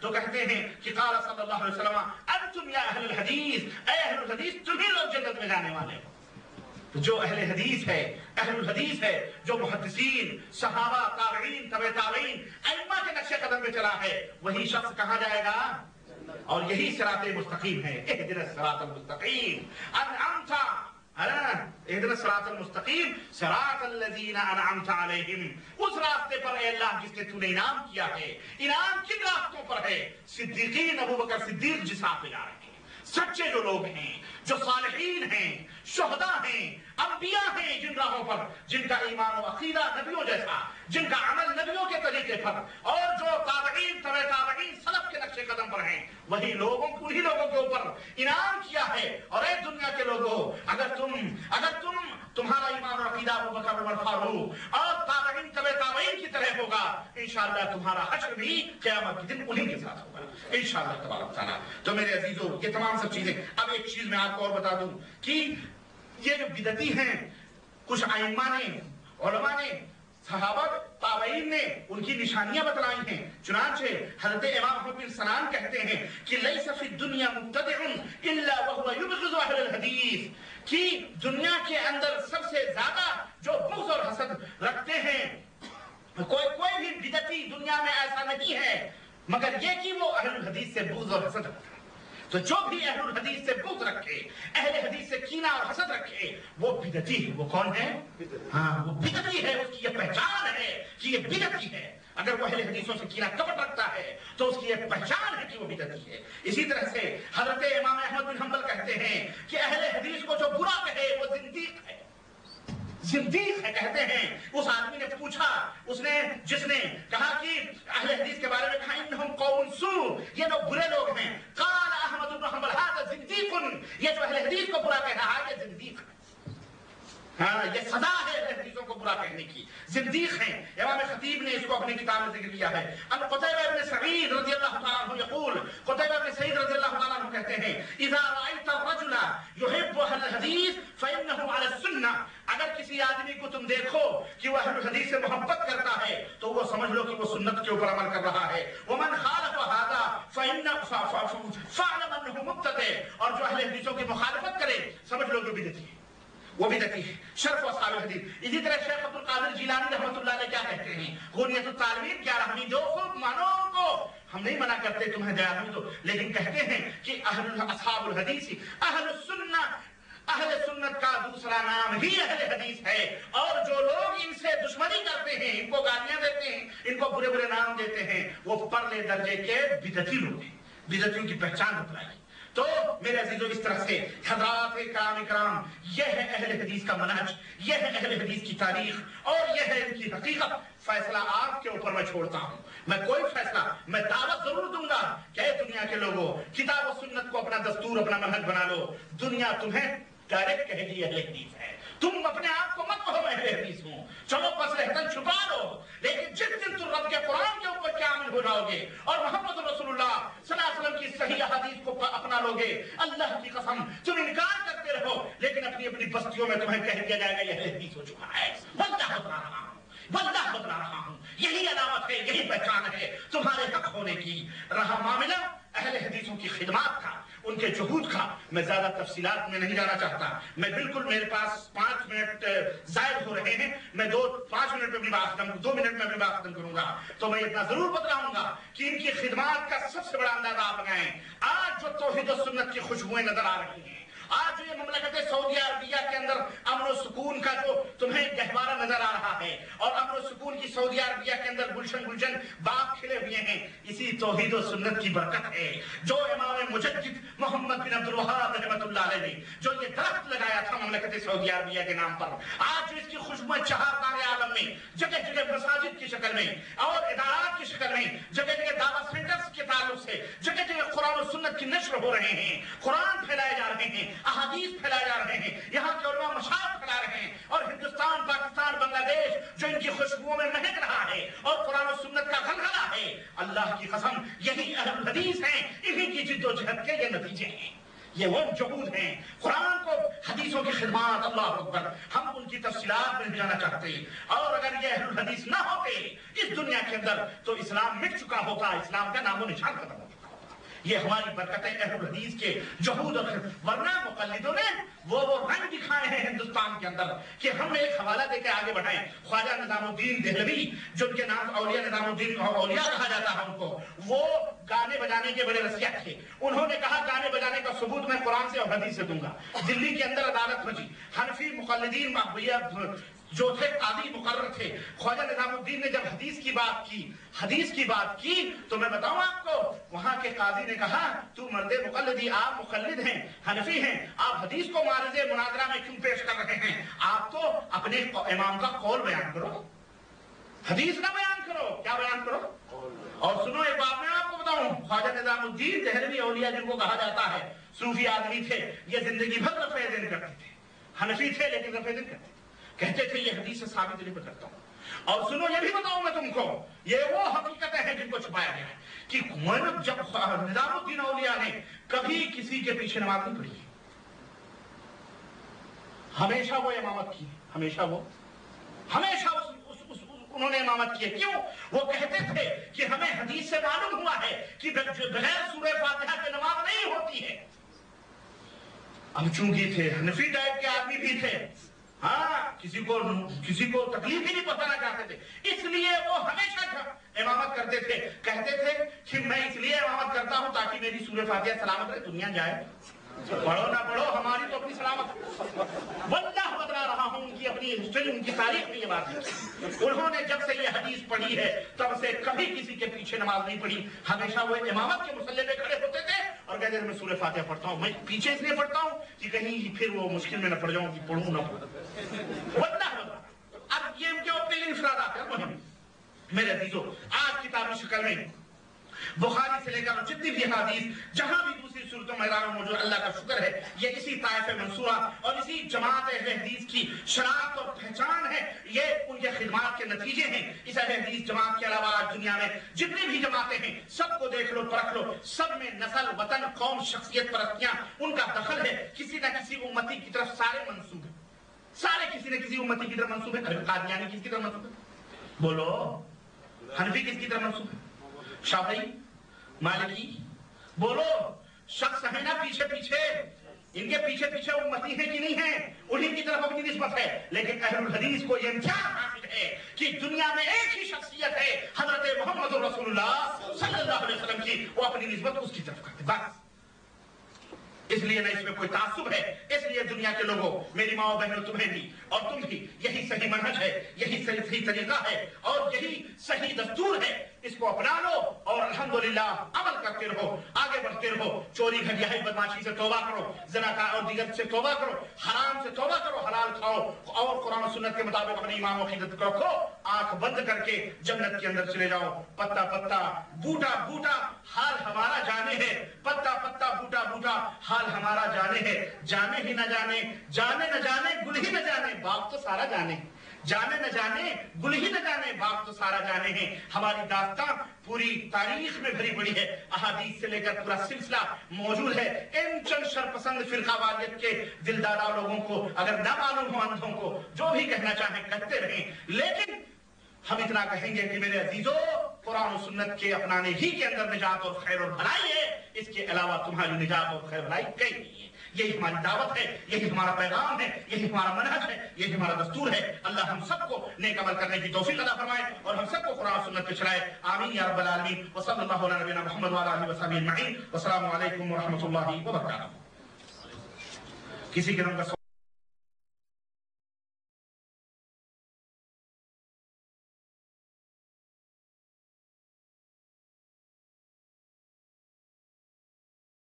تو کہتے ہیں کہ قال صلی اللہ علیہ وسلم انتم یا اہل الحدیث، اے اہل الحدیث تمہیں لوگ جنت میں جانے والے ہو۔ تو جو اہل حدیث ہے، اہل الحدیث ہے، جو محدثین، صحابہ، تابعین، تبع تابعین، ائمہ کے نقش قدم پہ چلا ہے، وہی شخص کہاں جائے گا؟ اور یہی صراط مستقیم ہے۔ اہدنا الصراط المستقیم انعمت اہدنا الصراط المستقیم صراط الذین انعمت علیہم، اس راستے پر اے اللہ جس نے تو نے انعام کیا ہے۔ انعام کن راستوں پر ہے؟ صدیقین، ابو بکر صدیق جس راہ پہ جا رہے ہیں، سچے جو لوگ ہیں، جو صالحین ہیں، شہداء ہیں، انبیاء ہیں، جن راہوں پر جن کا ایمان و عقیدہ نبیوں جیسا، جن کا عمل نبیوں کے طریقے پر، اور جو تابعین، تبع تابعین، سلف کے نقش قدم پر ہیں، وہی لوگوں انہی لوگوں کے اوپر انعام کیا ہے۔ اور اے دنیا کے لوگوں، اگر تمہارا ایمان و عقیدہ ابو بکر، عمر، فاروق اور تابعین، تبع تابعین کی طرح ہوگا، انشاءاللہ تمہارا حشر بھی قیامت کے دن انہی کے ساتھ ہوگا انشاءاللہ تبارک تعالیٰ۔ تو میرے عزیزو، یہ تمام سب چیزیں، اب ایک چیز میں آپ کو اور بتا دوں کہ یہ جو بدعتی ہیں، کچھ ائمہ نے، علماء نے، صحابہ، تابعین نے ان کی نشانیاں بتلائی ہیں۔ چنانچہ حضرت امام احمد بن سنان کہتے ہیں کہ لیس فی الدنیا مبتدع الا وهو یبغض اہل الحدیث، کہ دنیا کے اندر سب سے زیادہ جو بغض اور حسد رکھتے ہیں، کوئی بھی بدعتی دنیا میں ایسا نہیں ہے مگر یہ کہ وہ اہل الحدیث سے بغض اور حسد رکھتا ہے۔ تو جو بھی اہل الحدیث سے بغض رکھے، اہل حدیث سے کینہ اور حسد رکھے، وہ بدعتی ہے۔ وہ کون ہے؟ ہاں، وہ بدعتی ہے، اس کی یہ پہچان ہے کہ یہ بدعتی ہے۔ اگر وہ اہل حدیثوں سے کینہ کپٹ رکھتا ہے تو اس کی یہ پہچان ہے کہ وہ بدعتی ہے۔ اسی طرح سے حضرت امام احمد بن حنبل کہتے ہیں کہ اہل حدیث کو جو برا کہے وہ زندیق ہے، زندیق ہے۔ کہتے ہیں اس آدمی نے پوچھا، جس نے کہا کہ اہل حدیث کے بارے میں کہا انہم قوم سوء، یہ لوگ برے لوگ ہیں۔ قال احمد بن حنبل ھذا زندیق، یہ جو اہل حدیث کو برا کہہ رہا ہے یہ زندیق ہے۔ ہاں، یہ سزا ہے اہل حدیثوں کو برا کہنے کی، زندیق ہیں۔ امام خطیب نے اس کو اپنی کتاب میں ذکر کیا ہے۔ ان قتیبہ بن سعید رضی اللہ تعالیٰ عنہ یقول، قتیبہ بن سعید رضی اللہ تعالیٰ عنہ کہتے ہیں اذا رأیت الرجل يحب اہل الحدیث فإنه على السنة، اگر کسی آدمی کو تم دیکھو کہ وہ اہل الحدیث سے محبت کرتا ہے تو وہ سمجھ لو کہ وہ سنت کے اوپر عمل کر رہا ہے۔ ومن خالف هذا فاعلم انه مبتدع، اور جو اہل حدیثوں کی مخالفت کرے سمجھ لو کہ بدعتی ہے، وہ بدعتی ہے۔ شرف اصحاب الحدیث۔ اسی طرح شیخ عبد القادر جیلانی رحمۃ اللہ علیہ کیا کہتے ہیں؟ غنیۃ الطالبین 11ویں، جو خوب مانو کو ہم نہیں منع کرتے تمہیں 11ویں تو، لیکن کہتے ہیں کہ اصحاب الحدیث اہل السنہ، اہل سنت کا دوسرا نام ہی اہل حدیث ہے۔ اور جو لوگ ان سے دشمنی کرتے ہیں، ان کو گالیاں دیتے ہیں، ان کو برے برے نام دیتے ہیں، وہ پرلے درجے کے بدعتی لوگ ہیں۔ بدعتیوں کی پہچان بتلائی۔ تو میرے عزیزو، اس طرح سے حضرات کرام، یہ ہے اہل حدیث کا منہج، یہ ہے اہل حدیث کی تاریخ، اور یہ ہے ان کی حقیقت۔ فیصلہ آپ کے اوپر میں چھوڑتا ہوں، میں کوئی فیصلہ، میں دعوت ضرور دوں گا کہ اے دنیا کے لوگوں، کتاب و سنت کو اپنا دستور، اپنا منہج بنا لو۔ دنیا تمہیں ڈائریکٹ کہے گی اہل حدیث ہے، تم اپنے آپ کو مت کہو میں اہل حدیث ہوں، چلو بس رہتن چھپا لو۔ لیکن جس دن تم رب کے قرآن کے اوپر کامل ہو جاؤ گے اور محمد رسول اللہ صلی اللہ علیہ وسلم کی صحیح احادیث کو اپنا لو گے، اللہ کی قسم تم انکار کرتے رہو لیکن اپنی اپنی بستیوں میں تمہیں کہہ دیا جائے گا یہ اہل حدیث ہو چکا ہے۔ واللہ بتلا رہا ہوں، واللہ بتلا رہا ہوں، یہی علامت ہے، یہی پہچان ہے تمہارے حق ہونے کی۔ رہا معاملہ اہل حدیثوں کی خدمات کا، ان کے جہود کا، میں زیادہ تفصیلات میں نہیں جانا چاہتا۔ میں بالکل، میرے پاس 5 منٹ زائد ہو رہے ہیں، میں 5 منٹ میں اپنی بات ختم، 2 منٹ میں اپنی بات ختم کروں گا۔ تو میں اتنا ضرور بتلاؤں گا کہ ان کی خدمات کا سب سے بڑا اندازہ آپ لگائیں۔ آج جو توحید و سنت کی خوشبوئیں نظر آ رہی ہیں، آج جو یہ مملکت سعودیہ عربیہ کے اندر امن و سکون کا جو تمہیں گہوارہ نظر آ رہا ہے، اور امن و سکون کی سعودیہ عربیہ کے اندر گلشن گلشن باغ کھلے ہوئے ہیں، اسی توحید و سنت کی برکت ہے۔ جو امام مجدد محمد بن عبد الوہاب رحمۃ اللہ علیہ نے جو یہ درخت لگایا تھا مملکت سعودیہ عربیہ کے نام پر، آج جو اس کی خوشبوئیں چہارتار عالم میں جگہ جگہ مساجد کی شکل میں اور ادارات کی شکل میں، جگہ جگہ دعوت سینٹرز کے تعلق سے جگہ جگہ قرآن و سنت کی نشر ہو رہے ہیں، قرآن پھیلائے جا رہے ہیں، احادیث پھیلائے جا رہے ہیں، یہاں کے علماء مشاہد پھیلا رہے ہیں، اور ہندوستان، پاکستان، بنگلہ دیش جو ان کی خوشبوؤں میں مہک رہا ہے اور قرآن و سنت کا غلغلہ ہے، اللہ کی قسم یہی اہل الحدیث ہیں، انہی کی جد و جہد کے یہ نتیجے ہیں۔ یہ وہ جہود ہیں قرآن کو حدیثوں کی خدمات، اللہ اکبر، ہم ان کی تفصیلات میں جانا چاہتے ہیں۔ اور اگر یہ اہل الحدیث نہ ہوتے اس دنیا کے اندر تو اسلام مٹ چکا ہوتا، اسلام کا نام و نشان ختم ہو چکا۔ یہ ہماری برکتیں اہل الحدیث کے جہود اور ورنہ مقلدوں نے وہ رنگ دکھائے ہیں ہندوستان کے اندر کہ ہم ایک حوالہ دے کے آگے بڑھائیں۔ خواجہ نظام الدین دہلوی، جو ان کے نام اولیاء نظام الدین اولیاء کہا جاتا ہے ان کو، وہ گانے بجانے کے بڑے رسیات تھے۔ انہوں نے کہا گانے بجانے کا ثبوت میں قرآن سے اور حدیث سے دوں گا۔ دلی کے اندر عدالت بجی، حنفی مقلدین جو تھے قاضی مقرر تھے، خواجہ نظام الدین نے جب حدیث کی بات کی تو میں بتاؤں آپ کو، وہاں کے قاضی نے کہا تو مرد مقلدی، آپ مقلد ہیں، حنفی ہیں، آپ حدیث کو معرض مناظرہ میں کیوں پیش کر رہے ہیں؟ آپ تو اپنے امام کا قول بیان کرو، حدیث نہ بیان کرو، کیا بیان کرو؟ اور سنو ایک بات میں آپ کو بتاؤں، خواجہ نظام الدین دہلوی اولیاء جن کو کہا جاتا ہے، صوفی آدمی تھے، یہ زندگی بھر رفع دین کرتے تھے، حنفی تھے لیکن رفع دین کرتے تھے، کہتے تھے یہ حدیث سے ثابت نہیں کرتا ہوں۔ اور سنو یہ بھی بتاؤں میں تم کو، یہ وہ حقیقتیں ہیں جن کو چھپایا گیا ہے کہ جب نظام الدین اولیاء نے کبھی کسی کے پیچھے نماز نہیں پڑھی، ہمیشہ وہ امامت کی، ہمیشہ انہوں نے امامت کی۔ کیوں؟ وہ کہتے تھے کہ ہمیں حدیث سے معلوم ہوا ہے کہ بغیر سورہ فاتحہ کے نماز نہیں ہوتی ہے۔ اب چونکہ تھے حنفی ٹائپ کے آدمی بھی تھے، ہاں کسی کو تکلیف ہی نہیں پہنچانا چاہتے تھے، اس لیے وہ ہمیشہ امامت کرتے تھے۔ کہتے تھے کہ میں اس لیے امامت کرتا ہوں تاکہ میری سورہ فاتحہ سلامت رہے، دنیا جائے، پڑھو نہ پڑھو ہماری تو اپنی سلامت۔ واللہ بتا رہا ہوں ان کی اپنی ہسٹری، ان کی تاریخ میں یہ بات ہے، انہوں نے جب سے یہ حدیث پڑھی ہے تب سے کبھی کسی کے پیچھے نماز نہیں پڑھی، ہمیشہ وہ امامت کے مصلی پہ کھڑے ہوتے تھے اور کہتے تھے میں سورہ فاتحہ پڑھتا ہوں، میں پیچھے اس لیے پڑھتا ہوں کہ کہیں پھر وہ مشکل میں نہ پڑ جاؤں کہ پڑھوں نہ پڑھوں۔ واللہ اب یہ ان کے اپنے انفرادات ہیں مہم۔ میرے عزیزوں، آج کتابی شکل میں بخاری سے لے کر جتنی بھی حدیث جہاں بھی دوسری صورتوں میں موجود، اللہ کا شکر ہے یہ اسی طائف منصورہ اور اسی جماعت اہل حدیث کی شناخت اور پہچان ہے، یہ ان کے خدمات کے نتیجے ہیں۔ اس اہل حدیث جماعت کے علاوہ آج دنیا میں جتنی بھی جماعتیں ہیں سب کو دیکھ لو، پرکھ لو، سب میں نسل، وطن، قوم، شخصیت پرستیاں ان کا دخل ہے، کسی نہ کسی امتی کی طرف سارے منسوب ہیں، سارے کسی نہ کسی امتی کی طرف منسوب ہے۔ قادیانی کس کی طرف منسوب ہے؟ بولو۔ حنفی کس کی طرف منسوب ہے؟ شافعی، مالکی، بولو۔ شخص ہے نا پیچھے پیچھے، ان کے پیچھے پیچھے امتی ہیں کہ نہیں ہیں؟ انہیں کی طرف اپنی نسبت ہے، لیکن اہل الحدیث کو یہ امتیاز حاصل ہے کہ دنیا میں ایک ہی شخصیت ہے حضرت محمد رسول اللہ صلی اللہ علیہ وسلم کی، وہ اپنی نسبت اس کی طرف کرتے بس۔ اس لیے نہ اس میں کوئی تعصب ہے، اس لیے دنیا کے لوگوں، میری ماں بہنوں، تمہیں بھی اور تم بھی، یہی صحیح منہج ہے، یہی صحیح طریقہ ہے اور یہی صحیح دستور ہے، اس کو اپنا لو اور الحمدللہ عمل کرتے رہو، آگے بڑھتے رہو۔ چوری، گھٹیائی، بدماشی سے توبہ کرو، زنا اور دیگر سے توبہ کرو، حرام سے توبہ کرو، حلال کھاؤ اور قرآن و سنت کے مطابق اپنی ایمان و عقیدت کو رکھو، آنکھ بند کر کے جنت کے اندر چلے جاؤ۔ پتا پتا، بوٹا بوٹا، حال ہمارا جانے ہے، پتا پتا، بوٹا بوٹا، حال ہمارا جانے ہے، جانے ہی نہ جانے، جانے نہ جانے، گل ہی نہ جانے، باغ تو سارا جانے، جانے نہ جانے، گل ہی نہ جانے، باغ تو سارا جانے ہیں۔ ہماری داستان پوری تاریخ میں بھری پڑی ہے، احادیث سے لے کر پورا سلسلہ موجود ہے۔ ان چند شرپسند فرقہ واریت کے دلدارا لوگوں کو اگر نہ معلوم ہو، اندھوں کو جو بھی کہنا چاہیں کہتے رہیں، لیکن ہم اتنا کہیں گے کہ میرے عزیزو، قرآن و سنت کے اپنانے ہی کے اندر نجات اور خیر اور بھلائی ہے، اس کے علاوہ تمہاری نجات اور خیر بھلائی کہیں نہیں ہے۔ یہی ہماری دعوت ہے، یہی ہمارا پیغام ہے، یہی ہمارا منہج ہے، یہی ہمارا دستور ہے۔ اللہ ہم سب کو نیک عمل کرنے کی توفیق عطا فرمائے اور ہم سب کو قرآن و سنت پہ چلائے، آمین یا رب العالمین۔ وصلی اللہ علی نبینا محمد وعلی آلہ وصحبہ اجمعین، والسلام علیکم ورحمۃ اللہ وبرکاتہ۔ کسی کے نام کا